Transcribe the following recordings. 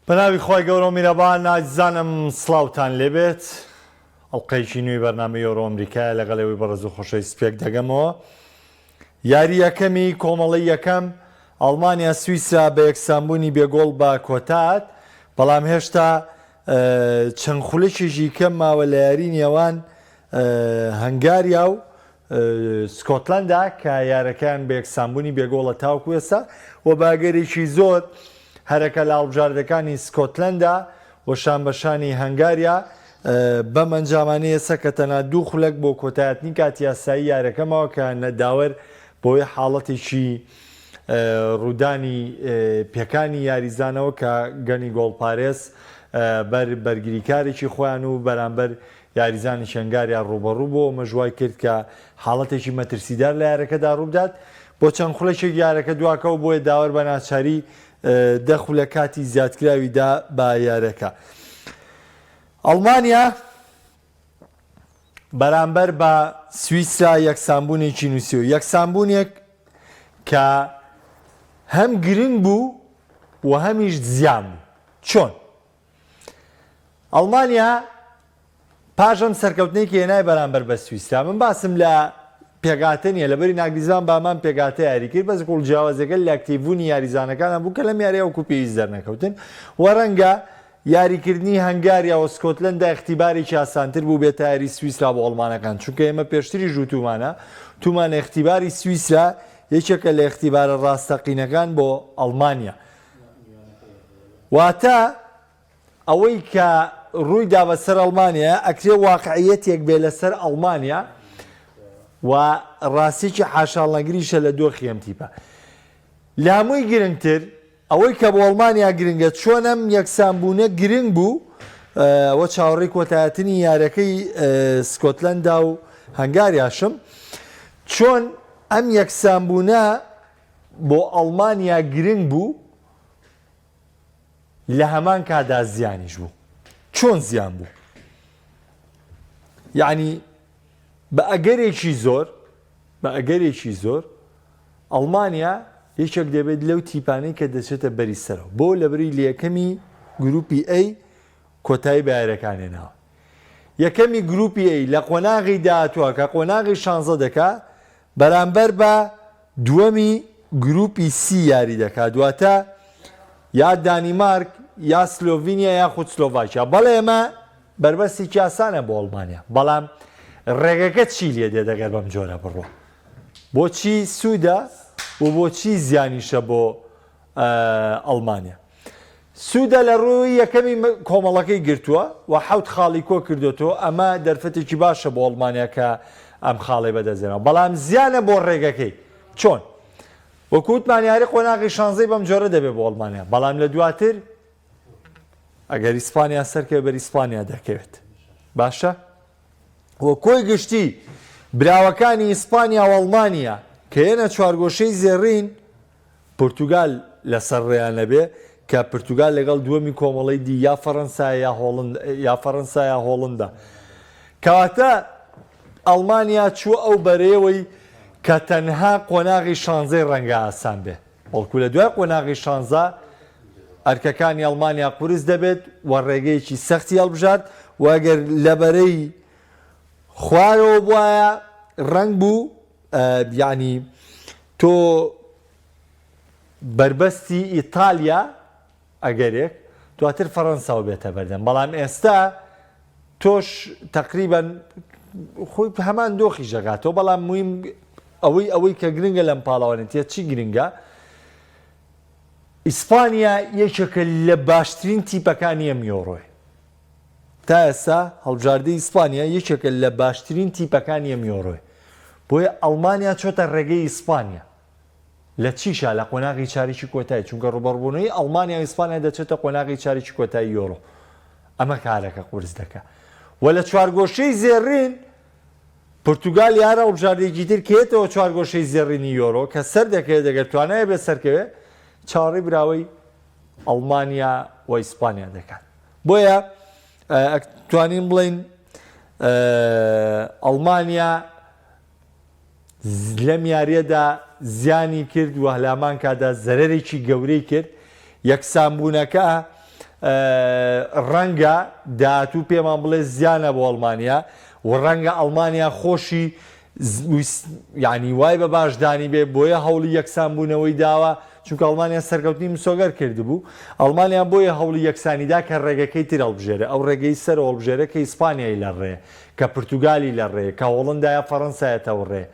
بەناوی خۆی گەورە و میرەبان نازانم سڵاوتان لێبێت ئەڵقەیشی نوێی بەرنامەی ئەوڕۆ ئەمریکایە لەگەڵەوەی بەڕێز و خۆشەویست سپێک دەگەمەوە. یاری یەکەمی کۆمەڵی یەکەم ئەڵمانیا سویسرا بە یەکسانبوونی بێگۆڵ بە کۆتات، بەڵام هێشتا چەند خولەکێکی کەم ماوە لە یاری نێوان هەنگاریا و سکۆتلەندا کە یارەکان بە یەکسانبوونی بێگۆڵە تاوکو ئێستا و باگەرێکی زۆر هەرەکە لە هەڵبژاردەکانی سکۆتلەندا و شانبەشانی هەنگاریا بەم ئەنجامانەیە ئێستا کە تەنها دوو خولەک بۆ کۆتایەتنی کاتی یاسایی یارەکەمەوە کە نەداوەر بۆی حاڵەتێکی ڕوودانی پێکانی یاریزانەوە کە گەنی گۆڵپارێز بەرگریکارێکی خۆیان و بەرامبەر یاریزانی شەنگاریا ڕوبەڕوو بۆ مەژوای کرد کە حاڵەتێکی مەترسیدار لە یارەکەدا ڕوودات بۆ چەند خولەکێک یارەکە دواکەوە بۆیە داوەر بە ناچاری دەخول لە کاتی زیادکراویدا با یارەکە. ئەڵمانیا بەرامبەر بە سویسرا یەکسانبوونێکی نووسیوە، یەکسانبوونێک کە هەم گرنگ بوو و هەمیش زیان بوو. چۆن؟ ئەڵمانیا پاشەم سەرکەوتنێکی هێنای بەرامبەر بە سویسرا. من باسم لە پێگاتە نیە لەبەری ناگریزان بامان پێگاتە یاری کرد، بەس گوڵ جیاوازەکە لە ئەکتیڤبوونی یاریزانەکانە بوو کە لەم یاریە وەکو پێویست دەرنەکەوتن و ڕەنگە یاریکردنی هەنگاریا و سکۆتلەندا ئەختیبارێکی ئاسانتر بوو بێتە یاری سویسرا بۆ ئەڵمانەکان، چونکە ئێمە پێشتری ژووتومانە تومانە ئەختیباری سویسرا یەکێکە لە ئەختیبارە ڕاستەقینەکان بۆ ئەڵمانیا. واتە ئەوەی کە ڕوویدا بەسەر ئەڵمانیا ئەکرێ واقعیەتێک بێ لەسەر ئەڵمانیا و ڕاستێکی حاشاڵنەگریشە لە دۆخی ئەم تیپە. لە هەمووی گرنگتر ئەوەی کە بۆ ئەڵمانیا گرنگە چۆنەم یەکسانبوونە گرنگ بوو ئەوە چاوەڕێی کۆتایەتنی یارەکەی سکۆتلەندا و هەنگاریاشم، چۆن ئەم یەکسانبوونە بۆ ئەڵمانیا گرنگ بوو لە هەمان کادا زیانیش بوو. چۆن زیان بوو؟ یعنی بە ئەگەرێکی زۆر ئەڵمانیا یەکێک دەبێت لەو تیپانەی کە دەچێتە بەری سەرەوە بۆ لەبەری لە یەکەمی گروپی ئەی کۆتایی بەیارەکانێنەوە. یەکەمی گروپی ئەی لە قۆناغی داهاتووە کە قۆناغی 16 دەکا بەرامبەر بە دووەمی گروپی سی یاری دەکات، دواتە یا دانیمارک یا سلۆڤینیا یاخود سلۆڤاکیا. بەڵێ ئێمە بربەستێکی ئاسانە بۆ ئەڵمانیا، بەڵام ڕێگەکە چی لێ دێ دەگەر بەم جۆرە بڕۆ؟ بۆچی سوودە و بۆچی زیانیشە بۆ ئەڵمانیا؟ سوودە لە ڕووی یەکەمی کۆمەڵەکەی گرتووە و حەوت خاڵی کۆ کردوێتەوە، ئەمە دەرفەتێکی باشە بۆ ئەڵمانیا کە ئەم خاڵی بەدەزێنەوە، بەڵام زیانە بۆ ڕێگەکەی. چۆن؟ وەکووتمان یاری قۆناغی 16 بەم جۆرە دەبێت بۆ ئەڵمانیا، بەڵام لە دواتر ئەگەر ئیسپانیا سەرکەوێت بەر ئیسپانیا دەکەوێت. باشە؟ وە کۆی گشتی براوەکانی ئیسپانیا و ئەڵمانیا کە هێنە چوارگۆشەی زێڕین پورتوگال لەسەر ڕێیانە بێ کە پورتوگال لەگەڵ دووەمی کۆمەڵی دی یا فەڕەنسا یا هۆڵندا، کەواتە ئەڵمانیا چووە ئەو بەرەوەی کە تەنها قۆناغی 16 ڕەنگە ئاسان بێ، بەڵکو لە دوای قۆناغی 16 ئەرکەکانی ئەڵمانیا قورس دەبێت و ڕێگەیەکی سەختی هەڵبژات و ئەگەر لەبەرەی خوارەوە بواە ڕنگ بوو یعنی تۆ بربەستی ئیتالیا ئەگەرێک دواتر فەڕەنساوە بێتە بەردەم، بەڵام ئێستا تۆش تقریبان خۆی هەمان دۆخی ژەگاتەوە، بەڵام مویم ئەوەی کە گرنگە لەم پاڵاوانێتە چی گرنگە؟ ئیسپانیا یەکێکە لە باشترین تیپەکانی ئەم یۆڕۆی. تا ئێستا هەڵبژاردەی ئیسپانیا یەکێکە لە باشترین تیپەکانی ئەم یۆڕۆی، بۆیە ئەڵمانیا چۆتە ڕێگەی ئیسپانیا لە چیشە؟ لە قۆناغی چارێکی کۆتایی، چونکە ڕوبەڕبوونەوەی ئەڵمانیا و ئیسپانیا دەچێتە قۆناغی چارێکی کۆتایی یۆڕۆ، ئەمە کارەکە قورس دەکە. و لە چوارگۆشەی زێڕین پورتوگال یارە هەڵبژاردەیەکی تر کێتەوە چوارگۆشەی زێڕینی یۆڕۆ کە سەر دەکەوێت دەگەر توانایە بێ سەرکەوێ چاڕی براوەی ئەڵمانیا و ئیسپانیا دەکات. بۆیە توانین بڵین ئەڵمانیا لەم یاریەدا زیانی کرد و هەلامان کادا زەرەرێکی گەورەی کرد. یەکسانبوونەکە ڕەنگە داهاتوو پێمان بڵێ زیانە بۆ ئەڵمانیا و ڕەنگە ئەڵمانیا خۆشی یعنی وای بە باشدانی بێ بۆیە هەوڵی یەکسان بوونەوەی داوە چونکە ئەڵمانیا سەرکەوتنی مسۆگەر کردبوو ئەڵمانیا بۆیە هەوڵی یەکسانیدا کە ڕێگەکەی تر هەڵبژێرە ئەو ڕێگەی سەر هەڵبژێرە کە ئیسپانیایی لە ڕێ کە پرتوگالی لە ڕێ کە هۆڵندایە فەڕەنسایەتەوە ڕێ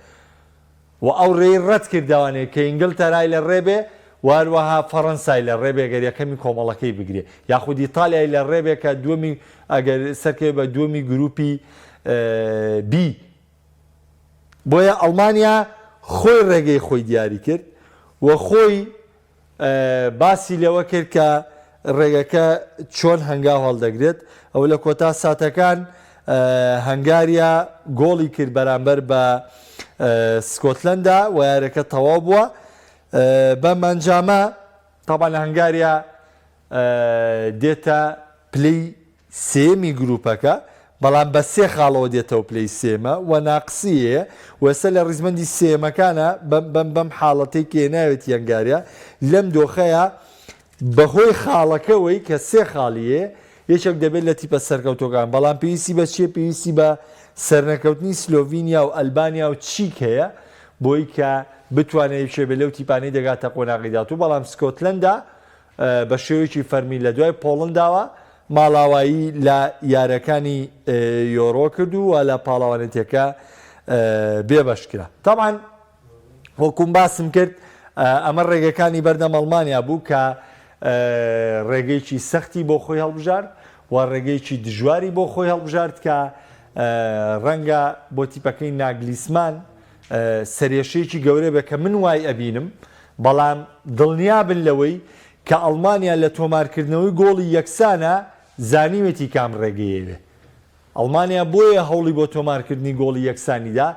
و ئەو ڕێی ڕەت کردوانێ کە ئینگلتەرای لە ڕێ بێ واروەها فەڕەنسای لە ڕێبێ گەر یەکەمی کۆمەڵەکەی بگرێ یاخود ئیتالیای لە ڕێبێ کە دووەمی ئەگەر سەرکەوێ بە دووەمی گروپی بی بۆیە ئەڵمانیا خۆی ڕێگەی خۆی دیاری کرد و خۆی باسی لەوە کرد کە ڕێگەکە چۆن هەنگاو هەڵدەگرێت ئەو لە کۆتا ساتەکان هەنگاریا گۆڵی کرد بەرامبەر بە سکۆتلەندا و یارەکە تەواو بووە بەمەنجامە تابان لە هەنگاریا دێتە پلەی سێمی گروپەکە بەڵام بە سێ خاڵەوە دێتەوە پلەی سێمە و ناقسیە وەسە لە ڕیزمەندی سێمەکانە بەم حاڵەتی کێ ناوێتی هەنگاریا لەم دۆخەیە بەهۆی خاڵەکەوەی کە سێ خاڵیە یەکێک دەبێت لە تیپە سەرکەوتۆکان بەڵام پێویستی بە چیە پێویستی بە سەرنەکەوتنی سلۆڤینیا و ئەلبانیا و چیک هەیە بۆی کە بتوانێت شێ بە لەو تیپانەی دەگاتە قۆناغی داهاتوو بەڵام سکۆتلەندا بە شێوەیەکی فەرمی لە دوای پۆڵنداوە ماڵاوایی لە یارەکانی یۆڕۆ کردو و لە پاڵاوانێتەکە بێبەش کرا تاوان وەکوم باسم کرد ئەمە ڕێگەکانی بەردەم ئەڵمانیا بوو کە ڕێگەیەکی سەختی بۆ خۆی هەڵبژارد و ڕێگەیەکی دژواری بۆ خۆی هەڵبژارد کە ڕەنگە بۆ تیپەکەی ناگلیسمان سەرێشەیەکی گەورە بە کە من وای ئەبینم بەڵام دڵنیا بن لەوەی کە ئەڵمانیا لە تۆمارکردنەوەی گۆڵی یەکسانە زانیوێتی کام ڕێگەیەوێ ئەڵمانیا بۆیە هەوڵی بۆ تۆمارکردنی گۆڵی یەکسانیدا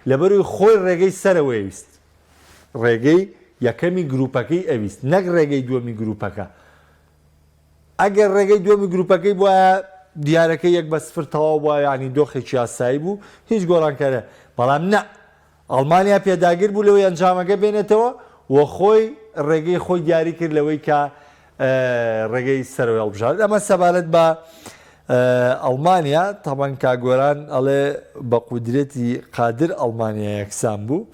لەبەروی خۆی ڕێگەی سەرەوەی ویست ڕێگەی یەکەمی گروپەکەی ئەویست نەک ڕێگەی دووەمی گروپەکە ئەگەر ڕێگەی دووەمی گروپەکەی بووە دیارەکەی 1-0 تەواو بووە ینی دۆخێکی یاسایی بوو هیچ گۆڕانکارە بەڵام نە ئەڵمانیا پێداگیر بوو لەوەی ئەنجامەکە بێنێتەوە و خۆی ڕێگەی خۆی دیاری کرد لەوەی کە ڕێگەی سەرەوەی هەڵبژارد ئەمە سەبارەت بە ئەڵمانیا تاوان کاگۆران ئەڵێ بە قودرەتی قادر ئەڵمانیا یەکسان بوو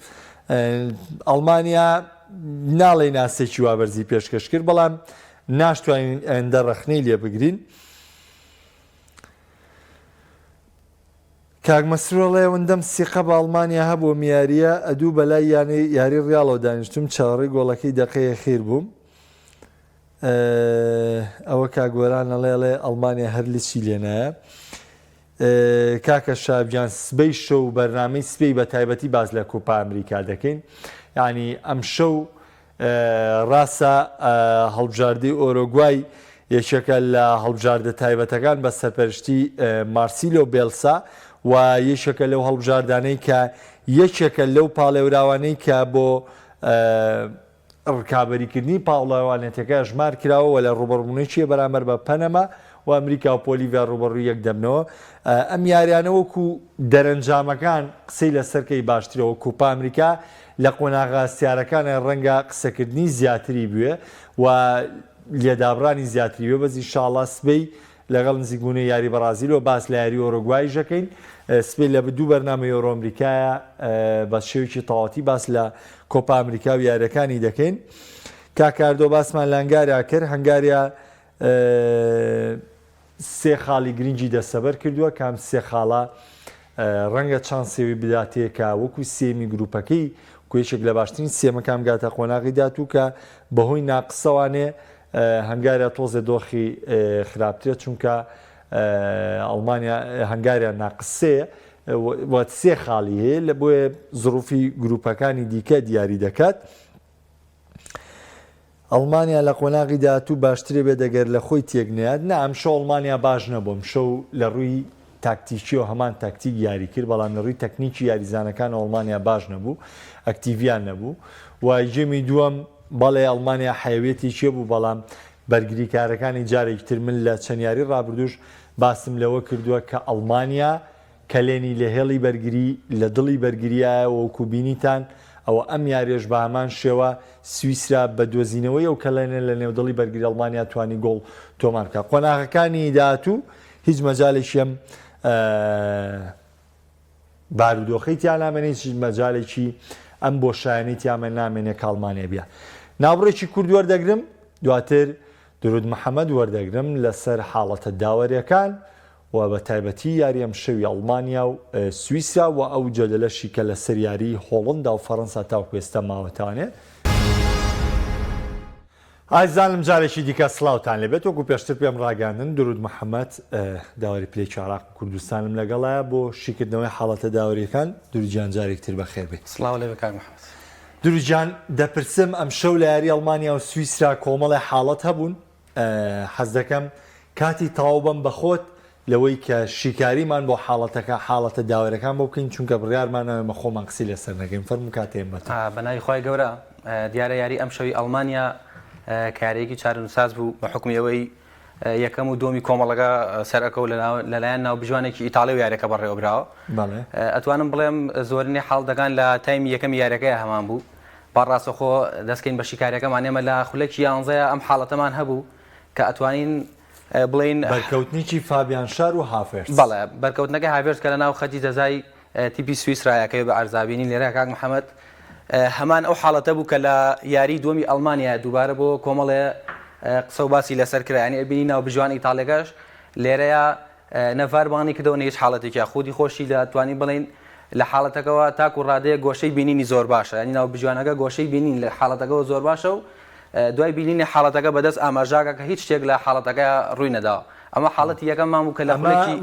ئەڵمانیا ناڵێ ناسێکی وابەرزی پێشکەش کرد بەڵام ناشتوانین ئەندە ڕەخنەی لێ بگرین کاک مەسرۆڵێ وەندەم سیقە بە ئەڵمانیا هەبوو میاریە ئەدوو بەلای یاری ڕیاڵەوە دانیشتم چاوەڕێی گۆڵەکەی دەقەیە خیر بووم ئەوە کاگۆران ئەڵێ ئەڵمانیا هەر لچی لێنایە کاکە شابجان سبەی شەو بەرنامەی سبەی بە تایبەتی باز لە کۆپا ئەمریکا دەکەین یعنی ئەم شەو ڕاستە هەڵبژاردەی ئۆرۆگوای یەکێکە لە هەڵبژاردە تایبەتەکان بە سەرپەرشتی مارسیلۆ بێلسا و یەکێکە لەو هەڵبژاردانەی کە یەکێکە لەو پاڵێوراوانەی کە بۆ ڕکابەریکردنی پاڵەوانێتەکە ژمار کراوە و لە ڕوبەڕبوونێکیە بەرامبەر بە پەنەما و ئەمریکا و پۆلیڤیا ڕوبەڕووی یەک دەبنەوە ئەم یاریانە وەکو دەرەنجامەکان قسەی لەسەرکەی باشترەوە کوپا ئەمریکا لە قۆناغا سیارەکانە ڕەنگە قسەکردنی زیاتری بوێ و لێدابڕانی زیاتری بێ بەزی شاڵا سبەی لەگەڵ نزیکبوونەی یاری بەرازیلەوە باس لە یاری ئۆرۆگوای ژەکەین سبەی لە دوو بەرنامە یۆڕۆ ئەمریکایە بە شێوکی تەواوەتی باس لە کۆپا ئەمریکا و یاریەکانی دەکەین کاکاردۆ باسمان لە هەنگاریا کرد هەنگاریا سێ خاڵی گرنگی دەسەبەر کردووە کام سێ خاڵە ڕەنگە چانسێوی بداتەیەکە وەکو سێمی گروپەکەی کوێشێک لە باشترین سێمەکان گاتە قۆناغی داتوو کە بەهۆی ناقسەوانێ هەنگاریا تۆزە دۆخی خراپترە چونکە ئەڵمانیا هەنگاریا ناقسەیە سێ خاڵی هەیە لە بۆیە زروفی گروپەکانی دیکە دیاری دەکات ئەڵمانیا لە قۆناغی داهاتوو باشترێ بێ دەگەر لە خۆی تێکنێت نە ئەم شەو ئەڵمانیا باش نەبووم شەو لە ڕووی تاکتیکی و هەمان تاکتیک یاری کرد بەڵام لە ڕووی تەکنیکی یاریزانەکان ئەڵمانیا باش نەبوو ئەکتیڤیان نەبوو و جێمی دووەم بەڵێ ئەڵمانیا حەیوێتی چێ بوو بەڵام بەرگریکارەکانی جارێکتر من لە چەند یاری ڕابردوش باسم لەوە کردووە کە ئەڵمانیا کەلێنی لە هێڵی بەرگری لە دڵی بەرگریایە وەکو بینیتان ئەوە ئەم یاریێش بە هەمان شێوە سویسرا بە دۆزینەوەی ئەو کەلێنە لە نێودەڵی بەرگری ئەڵمانیا توانی گۆڵ تۆمار بکات. قۆناغەکانی داهاتوو هیچ مەجالێکی ئەم بارودۆخەی تیان نامێنێت، هیچ مەجالێکی ئەم بۆشایانەی تیامە نامێنێت کە ئەڵمانیا بیا. ناوڕێکی کورد وەردەگرم، دواتر درود محەممەد وەردەگرم لەسەر حاڵەتە داوەریەکان و بە تایبەتی یاری ئەم شەوی ئەڵمانیا و سویسرا و ئەو جەدەلەشی کە لەسەر یاری هۆڵندا و فەڕەنسا تاوکو ئێستا ماوەتانێ. ئازانم جارێکی دیکە سڵاوتان لێبێت، وەکو پێشتر پێم ڕاگەاندن درود محەممەد داوەری پلەی عێراق و کوردستانم لەگەڵایە بۆ شیکردنەوەی حاڵەتە داوەریەکان. دروجیان جارێکتر بەخێر بێت. سڵاو لێ کاک محەممەد. دروجیان دەپرسم ئەم شەو لە یاری ئەڵمانیا و سویسرا کۆمەڵی حاڵەت هەبوون، حەز دەکەم کاتی تەواو بەم بەخۆت لەوەی کە شیکاریمان بۆ حاڵەتە داوەرەکان بۆ بکەین، چونکە بڕیارمانەوە خۆمان قسی لەسەر نەگەین. فەرموو کاتێم بەت. بەناوی خۆی گەورە دیارە یاری ئەم شەوی ئەڵمانیا کارێکی چارەنووساز بوو بە حکمیەوەی یەکەم و دۆمی کۆمەڵەکە سەرەکە و لەلایەن ناو بژوانێکی ئیتاڵی و یاریەکە بەڕێوەبراوە. ئەتوانم بڵێم زۆرینەی حاڵدەکان لە تایمی یەکەمی یاریەکەی هەمان بوو. باڕاستەخۆ دەستکەین بە شیکاریەکەمان ئێمە لە خولەکی 11 ئەم حاڵەتەمان هەبوو کە ئەتوانین بڵین بەرکەوتنیی فابیان شار و هافێرس. بەڵێ بەرکەوتنەکە هافێرس کە لە ناو خەتی جەزای تیپی سویسرایەکەی بە ئەرزابینی لێرە کاک محەممەد هەمان ئەو حاڵەتە بوو کە لە یاری دووەمی ئەڵمانیا دووبارە بۆ کۆمەڵێ قسە و باسی لەسەر کرا، ینی ئەبینی ناو بژوان ئیتاڵیەکەش لێرەیە نەڤاربانی کردەوە هیچ حاڵەتێکە خودی خۆشی لە توانی بڵین لە حاڵەتەکەەوە تاکو ڕادەیە گۆشەی بینینی زۆر باشە، ینی ناو بژوانەکە گۆشەی بینین لە حاڵەتەکەەوە زۆر باشە و دوای بینینی حاڵەتەکە بەدەست ئاماژاکە کە هیچ شتێک لە حاڵەتەکە ڕووی نەداوە. ئەمە حاڵەتی یەکەم ماموو کە لە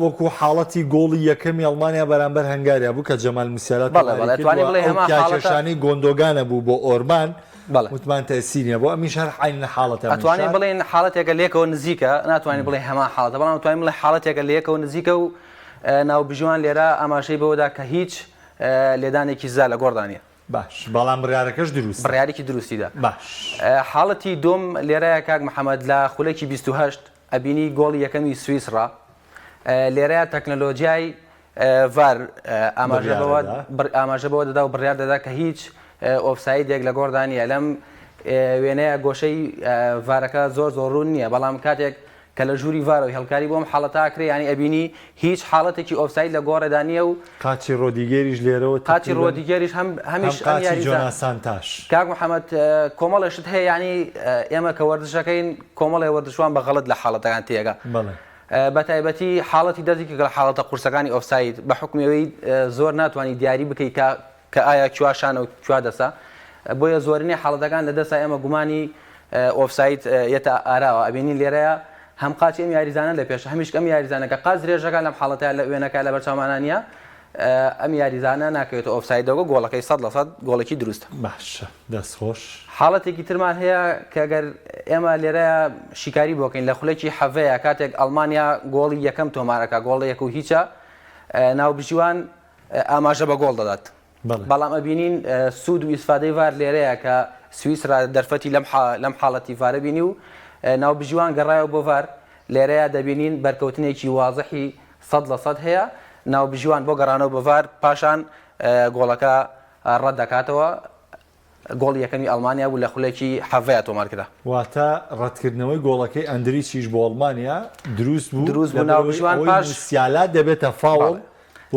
وەکو حاڵەتی گۆڵی یەکەمی ئەڵمانیا بەرامبەر هەنگاریا بوو کە جەمال موسیالات کێشانی گۆندۆگانە بوو بۆ ئۆربان وتمان تەسیریە بۆ ئەمیش هەر عین حاڵەتە. ئەتوانین بڵێن حاڵەتێکە لێکەوە نزیکە، ناتوانین بڵێ هەمان حاڵەتە، بەڵام توانین بڵێ حاڵەتێکە لێکەوە نزیکە و ناو بژوان لێرە ئاماژەی بەوەدا کە هیچ لێدانێکی زا لە گۆڕدانە. باش، بەڵام بڕیارەکەش دروست بڕیارێکی دروستیدا. باش، حاڵەتی دۆم لێرەیە کاک محەممەد لە خولەکی 28 ئەبینی گۆڵی یەکەمی سویسرا لێرەیە تەکنەلۆژیای ڤار ئاماژە بەوە دەدا و بڕیار دەدا کە هیچ ئۆفسایدێک لە گۆڕدانە لەم وێنەیە گۆشەی ڤارەکە زۆر ڕوون نییە، بەڵام کاتێک کە لە ژووری ڤارەوەی هەڵکاری بۆم حاڵەتاکرێ ینی ئەبینی هیچ حاڵەتێکی ئۆفساید لە گۆڕێدانە و قاچی ڕۆدیگەریش لێرەوە قاچی ڕۆدیگەریش هەمیش جۆناسانتاش کاک محەممەد کۆمەڵێشت هەیە، ینی ئێمە کە وەردشەکەین کۆمەڵی وەردشوان بە غەڵت لە حاڵەتەکان تێگە بە تایبەتی حاڵەتی دەزیکە لە حاڵەتە قورسەکانی ئۆفساید بە حکمیەوەی زۆر ناتوانانی دیاری بکەیت کە ئایا کواشانە و کوا دەسا، بۆیە زۆرینەی حاڵەتەکان لە دەسا ئێمە گومانی ئۆفساید یەتە ئاراوە ئەبینی لێرەیە هەم قاچی ئەم یاریزانە لە پێش هەمیش ئەم یاریزانەکە قاز درێژەکان لەم حاڵەتە لە وێنەکە لە بەرچاومانانە ئەم یاریزانە ناکەوێت ئۆفسایدەوە گۆڵەکەی 100% گۆڵێکی دروستە. باشە، دەستخۆش. حاڵەتێکی ترمان هەیە کە گەر ئێمە لێرەیە شیکاری بۆکەین لە خولەکی حەڤەیە کاتێک ئەڵمانیا گۆڵی یەکەم تۆمارەکە گۆڵی یەک و هیچە ناو بژیوان ئاماژە بە گۆڵ دەدات، بەڵام ئەبینین سوود و ئیسفادەی ڤار لێرەیە کە سویسرا دەرفەتی لەم حاڵەتی ڤارە بینی و ناو بژیوان گەڕایەوە بۆ ڤار لێرەیە دەبینین بەرکەوتنێکی وازەحی 100% هەیە ناو بژیوان بۆ گەڕانەوە بە ڤار پاشان گۆڵەکە ڕەت دەکاتەوە. گۆڵی یەکەمی ئەڵمانیا بوو لە خولێکی حەڤەیە تۆمارکرا. واتە ڕەتکردنەوەی گۆڵەکەی ئەندریچیش بۆ ئەڵمانیا دروست بوو ناو بژیوان پاش سیالات دەبێتە فاوڵ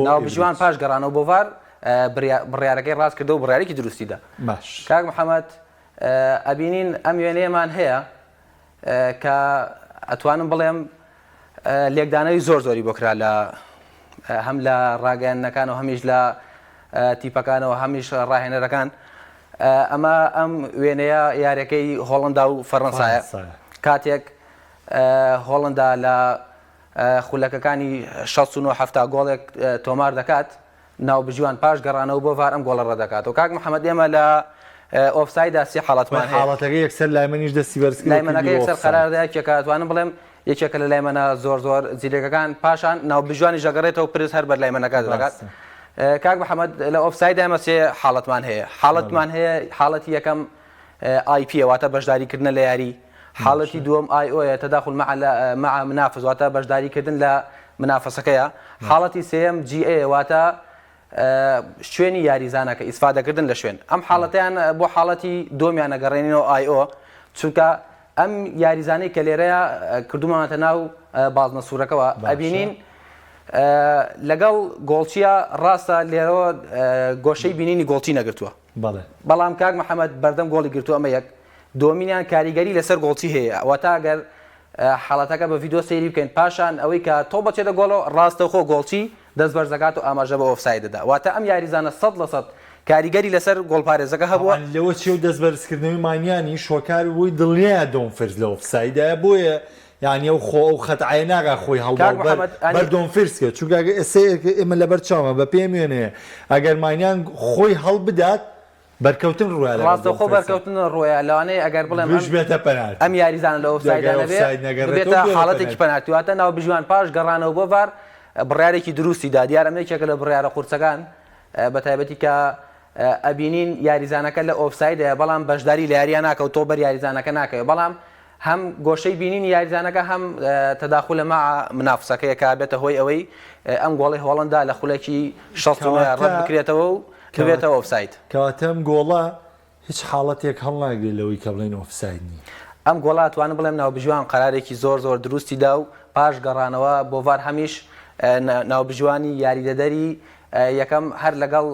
ناو بژیوان پاش گەڕانەوە بۆ ڤار بڕیارەکەی ڕاست کردە و بڕیارێکی دروستیدا. باش کاک محەممەد ئەبینین ئەم وێنەیەمان هەیە کە ئەتوانم بڵێم لێکدانەوەی زۆری بۆ کرا لە هەم لە ڕاگەیاندنەکان و هەمیش لە تیپەکانەوە هەمیش ڕاهێنەرەکان. ئەمە ئەم وێنەیە یاریەکەی هۆڵندا و فەڕەنسایە کاتێک هۆڵندا لە خولەکەکانی 69 گۆڵێک تۆمار دەکات ناو بژیوان پاش گەڕانەوە بۆ ڤار ئەم گۆڵە ڕەدەکات و کاک محەممەد ئێمە لە ئۆفسایدا سی حاڵەتمان حاڵەتەکەی یەکسەر لایمەنیش دەستی بەرز لایمەنەکە یەکسەر قەراردەیەکێکە ئەتوانم بڵێم یەکێکە لە لایمەنە زۆر زیرەکەکان پاشان ناو بژوانی ژەگەڕێتەوە پرس هەر بەر لایمەنەکە دەکات. کاک محەممەد لە ئۆفسایدا ئێمە سێ حاڵەتمان هەیە. حاڵەتمان هەیە حاڵەتی یەکەم IP واتە بەشداریکردنە لە یاری، حاڵەتی دووەم IO تەداخل مع منافس واتە بەشداریکردن لە منافسەکەیە، حاڵەتی سێەم GA واتە شوێنی یاریزانەکە ئیسفادەکردن لە شوێن ئەم حاڵەتیان بۆ حاڵەتی دۆمیان نەگەڕێنینەوە ئایۆ چونکە ئەم یاریزانەی کە لێرەیە کردومانەتە ناو بازنە سوورەکەەوە ئەبینین لەگەڵ گۆڵچیە ڕاستە لێرەوە گۆشەی بینینی گۆڵچی نەگرتووە بەڵام کاک محەممەد بەردەم گۆڵی گرتو ئەمە یەک دومینیان کاریگەری لەسەر گۆڵچی هەیە واتە ئەگەر حاڵەتەکە بە ڤیدۆ سەیری بکەین پاشان ئەوەی کە تۆ بەچێتە گۆڵەوە ڕاستەخۆ گۆڵچی دەست بەرزەکات و ئاماژە بە ئۆفسایدەدا واتە ئەم یاریزانە 100% کاریگەری لەسەر گۆڵپارێزەکە هەبووە لەوە چی و دەست بەرزکردنەوەی مانیانی شۆکار بووی دڵنیە دۆم فرز لە ئۆفسایدایە بۆیە یعنی ئەو خۆ ئەو خەتعایە ناگا خۆی هەڵبەر بەردۆم فرسکە چونکە ئێمە لەبەر چاومە بە پێم وێنەیە ئەگەر مانیان خۆی هەڵ بدات بەرکەوتن ڕوە ڕاستەخۆ بەرکەوتن ڕۆیە لەوانەیە ئەگەر بڵێم بێتە پەنالتی ئەم یاریزانە لە ئۆفسایدە بێتە حاڵەتێکی پەنالتی واتە ناو بژوان پاش گەڕانەوە بۆ ڤار بڕیارێکی دروستی دا دیارە یەکێکە لە بڕیارە قورسەکان بە تایبەتی کە ئەبینین یاریزانەکە لە ئۆفسایدە بەڵام بەشداری لە یاریە ناکەوت تۆ بەر یاریزانەکە ناکەوێت بەڵام هەم گۆشەی بینینی یاریزانەکە هەم تەداخل لە منافسەکەیە کا بێتە هۆی ئەوەی ئەم گۆڵی هۆڵندا لە خولێکی 60 ڕەت بکرێتەوە و بێتەوە ئۆفساید کەواتەم گۆڵە هیچ حاڵەتێک هەڵ ناگرێت لەوەی کە بڵێن ئۆفساید نی ئەم گۆڵات توانم بڵێم ناوبژوان قەرارێکی زۆر دروستی دا و پاش گەڕانەوە بۆ ڤار هەمیش ناوبژوانی یاریدەدەری یەکەم هەر لەگەڵ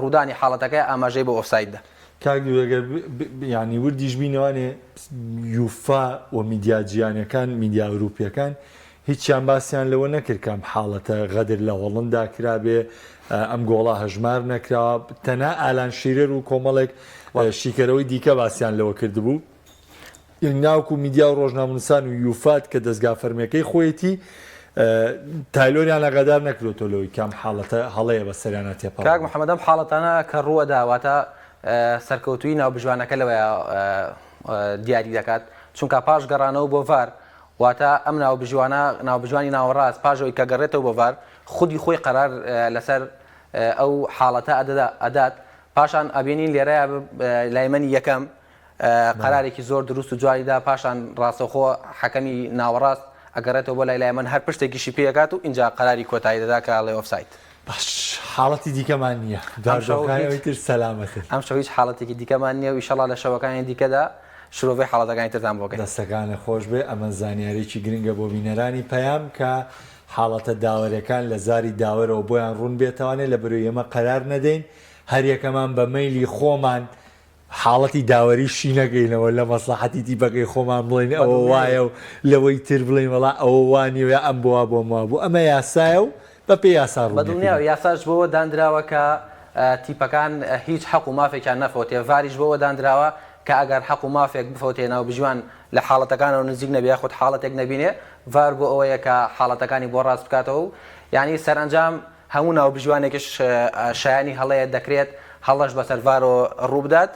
ڕوودانی حاڵەتەکە ئاماژەی بە ئۆفسایددا کاگەر ینی وردیش بینەوانێ یوفا و میدیا جیهانیەکان میدیا ئەوروپیەکان هیچیان باسییان لەوە نەکرد کەم حاڵەتە غەدر لە هۆڵندا کرابێ ئەم گۆڵا هەژمار نەکرا تەنها ئالان شیرەر و کۆمەڵێک شیکەرەوەی دیکە باسییان لەوە کردبوو ناوکو میدیا و ڕۆژنامەنووسان و یوفات کە دەستگا فەرمیەکەی خۆیەتی تایلۆریان لەگەدار نەکرێتەوەی کام حاڵەتە هەڵەیە بە سەریانە تێپا کاک محەممەد ئەم حاڵەتانە کە ڕووەداواتە سەرکەوتوی ناوبژوانەکە لەوەیە دیاری دەکات چونکە پاش گەڕانەوە بۆ ڤار واتە ئەم ناوبژوانی ناوەڕاست پاشەوەی کە گەڕێتەوە بۆ ڤار خودی خۆی قەرار لەسەر ئەو حاڵەتە ئەدات پاشان ئەبینین لێرەیە لایمەنی یەکەم قەرارێکی زۆر دروست و جواریدا پاشان ڕاستەخۆ حەکەمی ناوەڕاست ئەگەڕێتەوە بۆ لای لایمەن هەر پشتێکیشی پێکات و اینجا قەراری کۆتایی دەدا کە ئەڵێ ئۆفساید باش حاڵەتی دیکەمان نییە داژەکانتر سەلامەتر ئەم شەو هیچ حاڵەتێکی دیکەمان نییە و ئیشەڵا لە شەوەکانی دیکەدا شرۆڤی حاڵەتەکانی ترتان بۆکەین دەستەکانە خۆش بێ ئەمە زانیاریی گرنگە بۆ بینەرانی پەیام کە حاڵەتە داوەرەکان لە زاری داوەرەوە بۆیان ڕوون بێتوانێت لە بەروی ئێمە قەرار نەدەین هەر یەکەمان بە مەیلی خۆمان حاڵەتی داوەریشی نەگەینەوە لە مەسلحەتی تیپەکەی خۆمان بڵین ئەوە وایە و لەوەی تر بڵین وڵا ئەوە وانیوێ ئەم بووە بۆ ما بوو ئەمە یاسایە و بە پێ یاسا بەدڵنیا و یاساش بۆەوە دانراوە کە تیپەکان هیچ حەق و مافێکیان نەفۆتێ ڤاریش بۆەوە دانراوە کە ئەگەر حەق و مافێک بفۆتێ ناو بژوان لە حاڵەتەکانەوە نزیک نەبێ خودت حاڵەتێک نەبینێ ڤار بۆ ئەوەیە کە حاڵەتەکانی بۆ ڕاست بکاتەوە و یعنی سەرنجام هەموو ناو بژوانێکش شایانی هەڵەیە دەکرێت هەڵەش بەسەر ڤارۆ ڕوو بدات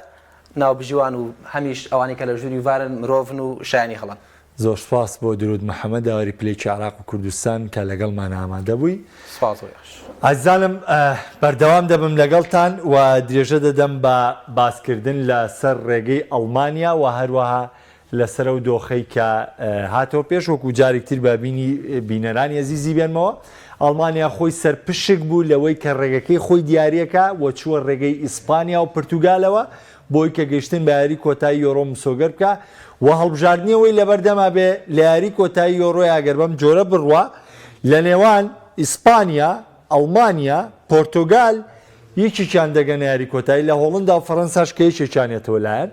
ناو بژوان و هەمیش ئەوانی کە لە ژووری ڤارن مرۆڤن و شایانی هەڵن زۆر سپاس بۆ درود محەممەد داوەری پلەیکی عراق و کوردستان کە لەگەڵمان ئامادە بووی ئازانم بەردەوام دەبم لەگەڵتان و درێژە دەدەم بە باسکردن لەسەر ڕێگەی ئەڵمانیا و هەروەها لەسەر و دۆخەی کە هاتەوە پێش وەکو جارێکتر بابینی بینەرانی ئەزیزی بێنمەوە ئەڵمانیا خۆی سەرپشک بوو لەوەی کە ڕێگەکەی خۆی دیارەکە وە چووە ڕێگەی ئیسپانیا و پرتوگالەوە بۆی کە گەشتن بە یاری کۆتایی یۆڕۆ مسۆگەر بکە و هەڵبژاردننیەوەی لەبەردەما بێ لە یاری کۆتایی یۆڕۆی ئاگەر بەم جۆرە بڕوە لە نێوان ئیسپانیا ئەڵمانیا پۆرتۆگال یەکێکیان دەگەنە یاری کۆتایی لە هۆڵندا و فەڕەنساش کە یەکێکیانێتەوە لایەن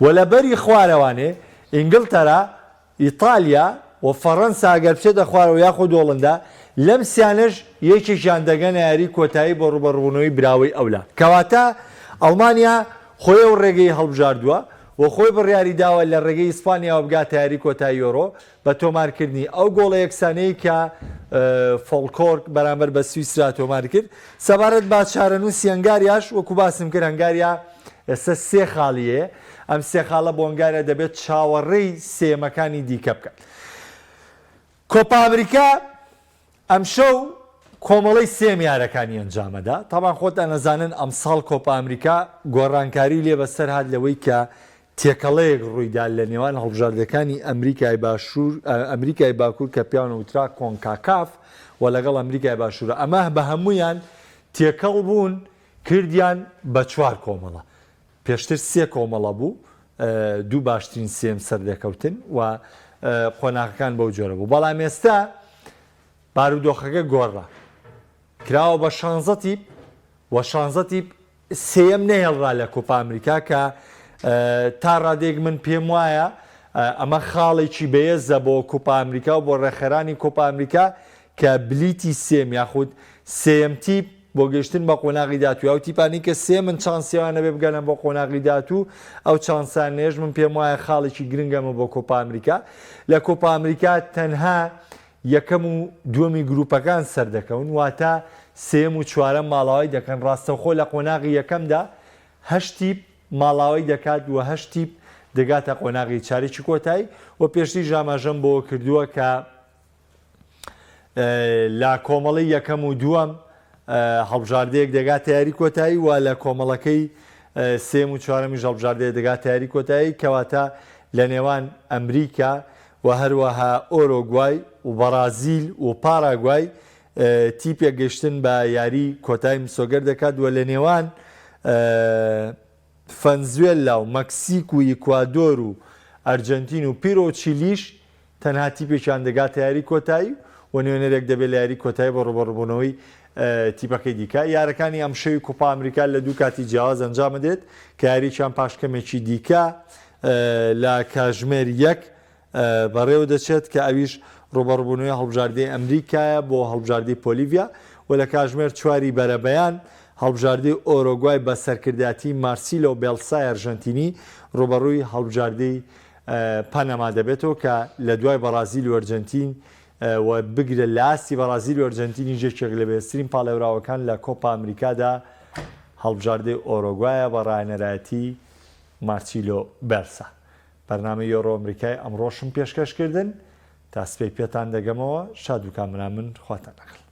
و لە بەری خوارەوانێ ئینگلتەرا ئیتالیا و فەڕەنسا ئەگەر بچێتە خوارەوە یاخود هۆڵندا لەم سیانەش یەکێکیان دەگەنە یاری کۆتایی بۆ ڕوبەڕوونەوەی براوەی ئەولا کەواتە ئەڵمانیا خۆی و ڕێگەی هەڵبژاردووە و خۆی بڕیاری داوە لە ڕێگەی ئیسپانیا و بگاتە یاری کۆتایی یۆڕۆ بە تۆمارکردنی ئەو گۆڵە یەکسانەی کە فۆڵکۆرک بەرامبەر بە سویسرا تۆمار کرد سەبارەت با چارەنووسی هەنگاریاش وەکو باسم کرد هەنگاریا ئێستا سێ خاڵیە ئەم سێ خاڵە بۆ هەنگاریا دەبێت چاوەڕێی سێمەکانی دیکە بکات کۆپا ئەمریکا ئەم شەو کۆمەڵی سێم یارەکانی ئەنجامەدا تاوان خۆتان نەزانن ئەمساڵ کۆپا ئەمریکا گۆڕانکاری لێ بەسەر هات لەوەی کە تێکەڵەیەک ڕوویدا لە نێوان هەڵبژاردەکانی ئەمریکای باشوور ئەمریکای باکوور کە پیاوە وترا کۆنکاکاف و لەگەڵ ئەمریکای باشوورە ئەمە بە هەمویان تێکەڵ بوون کردیان بە 4 کۆمەڵە پێشتر 3 کۆمەڵە بوو دوو باشترین سێم سەردەکەوتن و قۆناغەکان بەو جۆرە بوو بەڵام ئێستا بارودۆخەکە گۆڕە کراوە بە 16 تیپ و 16 تیپ سێم نەهێڵرا لە کۆپا ئەمریکا کە تا ڕادێک من پێم وایە ئەمە خاڵێکی بەهێزە بۆ کۆپا ئەمریکا و بۆ ڕێخەرانی کۆپا ئەمریکا کە بلیتی سێم یاخود سێم تیپ بۆ گەشتن بە قۆناغی داهاتوو ئەو تیپانی کە سێ من چانسیوانە بێ بگەنە بۆ قۆناغی داهاتوو ئەو چانسانێژ من پێم وایە خاڵێکی گرنگەمە بۆ کۆپا ئەمریکا لە کۆپا ئەمریکا تەنها یەکەم و دووەمی گروپەکان سەردەکەون واتە سێم و چوارەم ماڵاوی دەکەن ڕاستەوخۆ لە قۆناغی یەکەمدا 8 تیپ ماڵاوی دەکات و 8 تیپ دەگاتە قۆناغی چارێکی کۆتایی و پێشتی ژاماژەم بۆ کردووە کە لە کۆمەڵی یەکەم و دووەم هەڵبژاردەیەک دەگات یاری کۆتایی و لە کۆمەڵەکەی سێم و چوارەمی هەڵبژاردەیە دەگات یاری کۆتایی کەواتە لە نێوان ئەمریکا و هەروەها ئۆرۆگوای و بەرازیل و پاراگوای تیپێک گەشتن بە یاری کۆتایی مسۆگەر دەکات و لە نێوان فەنزوێلا و مەکسیک و ئیکوادۆر و ئەرجەنتین و پیرۆ و چیلیش تەنها تیپێکیان دەگاتە یاری کۆتایی و نوێنەرێک دەبێت لە یاری کۆتایی بە ڕوبەڕووبوونەوەی تیپەکەی دیکە یارەکانی ئەم شەوی کۆپا ئەمریکا لە دوو کاتی جیاواز ئەنجام دێت کە یارییان پاشکەمێکی دیکە لە کاژمێر 1 بەڕێوە دەچێت کە ئەویش ڕوبەڕووبوونەوەی هەڵبژاردەی ئەمریکایە بۆ هەڵبژاردەی پۆلیڤیا و لە کاژمێر 4 بەرەبەیان هەڵبژاردەی ئۆرۆگوای بە سەرکرداتی مارسیلۆ بێڵسای ئەرژەنتینی ڕوبەڕووی هەڵبژاردەی پەنەما دەبێتەوە کە لە دوای بەرازیل و ئەرجەنتین و بگرە لە ئاستی بەرازیل و ئەرجەنتینی ژێکێک لە بەهێزترین پاڵێوراوەکان لە کۆپا ئەمریکادا هەڵبژاردەی ئۆرۆگوایە بە ڕاهێنەرایەتی مارسیلۆ بێڵسا بەرنامەی یۆرۆ ئەمریکای ئەمڕۆشم پێشکەشکردن تا سبەی پێتان دەگەمەوە شاد و کامرا من خواتان لەگەڵ